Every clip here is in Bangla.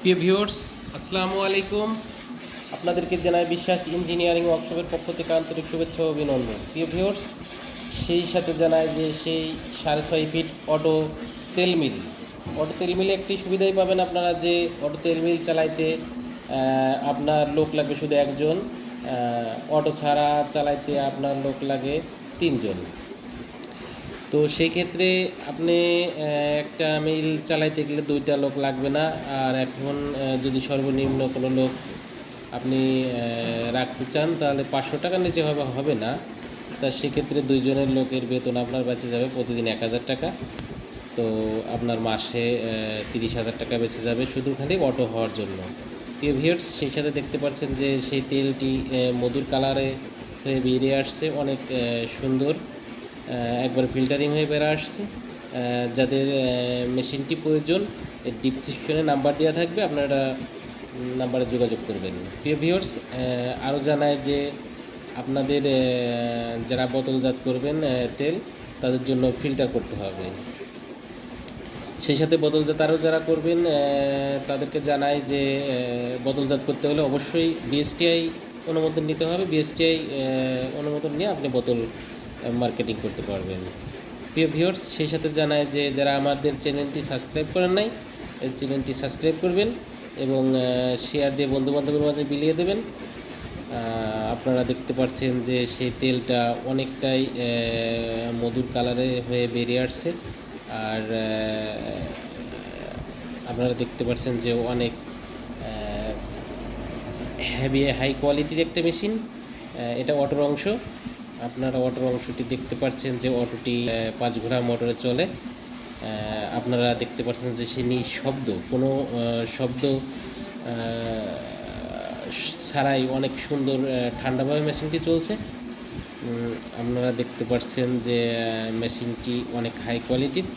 প্রিয় ভিউয়ার্স, আসসালামু আলাইকুম। আপনাদেরকে জানাই বিশ্বাস ইঞ্জিনিয়ারিং ওয়ার্কশপের পক্ষ থেকে আন্তরিক শুভেচ্ছা ও অভিনন্দন। প্রিয় ভিউয়ার্স, সেই সাথে জানাই যে সেই 6.5 ফিট অটো তেল মিলে একটি সুবিধাই পাবেন আপনারা, যে অটো তেল মিল চালাইতে আপনার লোক লাগবে শুধু একজন, অটো ছাড়া চালাইতে আপনার লোক লাগে 3 জন। তো সেই ক্ষেত্রে আপনি একটা মিল চালাইতে গেলে 2টা লোক লাগবে না। আর এখন যদি সর্বনিম্ন কোনো লোক আপনি রাখতে চান তাহলে 500 টাকার নিচে হবে না। তা সেক্ষেত্রে 2 জনের লোকের বেতন আপনার বেঁচে যাবে প্রতিদিন 1000 টাকা। তো আপনার মাসে 30,000 টাকা বেঁচে যাবে শুধু খালি অটো হওয়ার জন্য। প্রিয় ভিউয়ার্স, সেই সাথে দেখতে পাচ্ছেন যে সেই তেলটি মধুর কালারে হয়ে বেরিয়ে আসছে, অনেক সুন্দর, একবার ফিল্টারিং হয়ে বেরা আসছে। যাদের মেশিনটি প্রয়োজন, ডিসক্রিপশনে নাম্বার দেওয়া থাকবে, আপনারা নাম্বারে যোগাযোগ করবেন। প্রিয় ভিউয়ার্স, আরও জানায় যে আপনাদের যারা বোতলজাত করবেন তেল, তাদের জন্য ফিল্টার করতে হবে। সেই সাথে বোতলজাত আরও যারা করবেন তাদেরকে জানাই যে বোতলজাত করতে হলে অবশ্যই বিএসটিআই অনুমোদন নিতে হবে। বিএসটিআই অনুমোদন নিয়ে আপনি বোতল মার্কেটিং করতে পারবেন। প্রিয় ভিউয়ার্স, সেই সাথে জানায় যে যারা আমাদের চ্যানেলটি সাবস্ক্রাইব করেন নাই, এই চ্যানেলটি সাবস্ক্রাইব করবেন এবং শেয়ার দিয়ে বন্ধুবান্ধবের মাঝে বিলিয়ে দেবেন। আপনারা দেখতে পাচ্ছেন যে সেই তেলটা অনেকটাই মধুর কালারে হয়ে বেরিয়ে আসছে। আর আপনারা দেখতে পাচ্ছেন যে অনেক হেভি হাই কোয়ালিটির একটা মেশিন। এটা অটোর অংশ। আপনারা অটোর অংশটি দেখতে পাচ্ছেন যে অটোটি 5 ঘোড়া মোটরে চলে। আপনারা দেখতে পাচ্ছেন যে সে নিঃশব্দ, কোনো শব্দ ছাড়াই অনেক সুন্দর ঠান্ডাভাবে মেশিনটি চলছে। আপনারা দেখতে পাচ্ছেন যে মেশিনটি অনেক হাই কোয়ালিটির।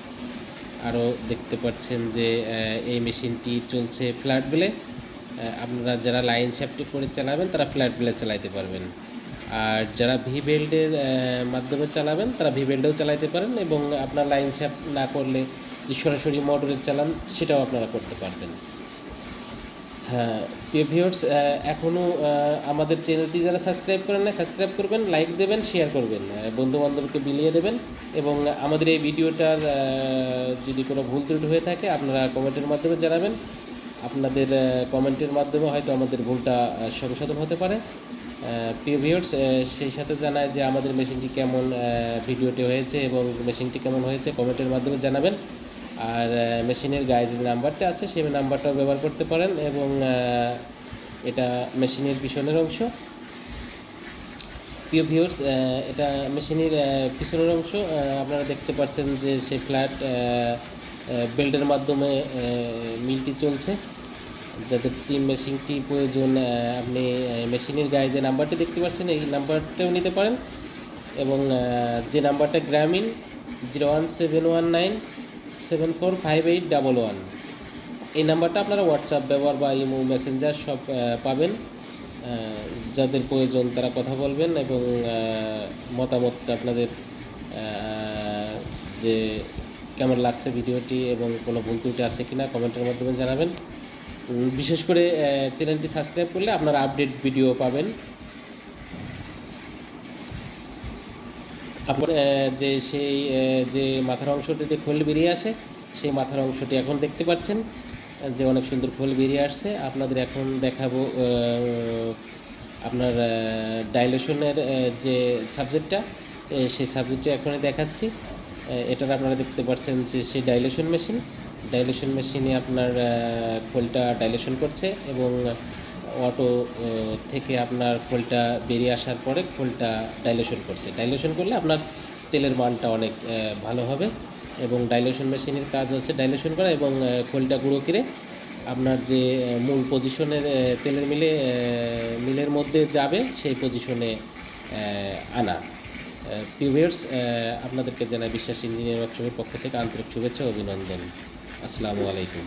আরও দেখতে পাচ্ছেন যে এই মেশিনটি চলছে ফ্ল্যাট বেলে। আপনারা যারা লাইন শ্যাফটে করে চালাবেন তারা ফ্ল্যাট বেলে চালাতে পারবেন, আর যারা ভি বেল্টের মাধ্যমে চালাবেন তারা ভি বেল্টেও চালাতে পারেন, এবং আপনার লাইন শ্যাফট না করলে যে সরাসরি মোটরে চালান সেটাও আপনারা করতে পারবেন। হ্যাঁ প্রিয় ভিউয়ার্স, এখনও আমাদের চ্যানেলটি যারা সাবস্ক্রাইব করেন না, সাবস্ক্রাইব করবেন, লাইক দেবেন, শেয়ার করবেন, বন্ধুবান্ধবকে বিলিয়ে দেবেন। এবং আমাদের এই ভিডিওটার যদি কোনো ভুল ত্রুটি হয়ে থাকে আপনারা কমেন্টের মাধ্যমে জানাবেন। আপনাদের কমেন্টের মাধ্যমে হয়তো আমাদের ভুলটা সংশোধন হতে পারে। প্রিয় ভিউয়ার্স, সেই সাথে জানায় যে আমাদের মেশিনটি কেমন ভিডিওটি হয়েছে এবং মেশিনটি কেমন হয়েছে কমেন্টের মাধ্যমে জানাবেন। আর মেশিনের গায়ে যে নাম্বারটা আছে সেই নাম্বারটাও ব্যবহার করতে পারেন, এবং এটা মেশিনের পিছনের অংশ। প্রিয় ভিউয়ার্স, এটা মেশিনের পিছনের অংশ। আপনারা দেখতে পাচ্ছেন যে সেই ফ্ল্যাট বেল্টের মাধ্যমে মিলটি চলছে। যাদের টিম মেশিনটি প্রয়োজন, আপনি মেশিনের গায়ে যে নাম্বারটি দেখতে পাচ্ছেন এই নাম্বারটাও নিতে পারেন, এবং যে নাম্বারটা গ্রামীণ 01719745811, এই নাম্বারটা আপনারা হোয়াটসঅ্যাপ ব্যবহার বা ইমো মেসেঞ্জার সব পাবেন। যাদের প্রয়োজন তারা কথা বলবেন, এবং মতামতটা আপনাদের যে কেমন লাগছে ভিডিওটি এবং কোনো ভুল ত্রুটি আছে কিনা কমেন্টের মাধ্যমে জানাবেন। বিশেষ করে চ্যানেলটি সাবস্ক্রাইব করলে আপনারা আপডেট ভিডিও পাবেন। আপনার যে সেই যে মাথার অংশটিতে খোল বেরিয়ে আসে, সেই মাথার অংশটি এখন দেখতে পাচ্ছেন যে অনেক সুন্দর খোল বেরিয়ে আসছে। আপনাদের এখন দেখাবো আপনার ডাইলেশনের যে সাবজেক্টটা, সেই সাবজেক্টটা এখনই দেখাচ্ছি। এটার আপনারা দেখতে পাচ্ছেন যে সেই ডাইলেশন মেশিনে আপনার খোলটা ডাইলেশন করছে, এবং অটো থেকে আপনার খোলটা বেরিয়ে আসার পরে খোলটা ডাইলেশন করলে আপনার তেলের মানটা অনেক ভালো হবে। এবং ডাইলেশন মেশিনের কাজ হচ্ছে ডাইলেশন করা এবং খোলটা গুঁড়ো করে আপনার যে মূল পজিশনের তেলের মিলের মধ্যে যাবে সেই পজিশনে আনা। প্রিয় ভিউয়ার্স, আপনাদেরকে জানাই বিশ্বাস ইঞ্জিনিয়ারিং ওয়ার্কশপের পক্ষ থেকে আন্তরিক শুভেচ্ছা ও অভিনন্দন। আসসালামু আলাইকুম।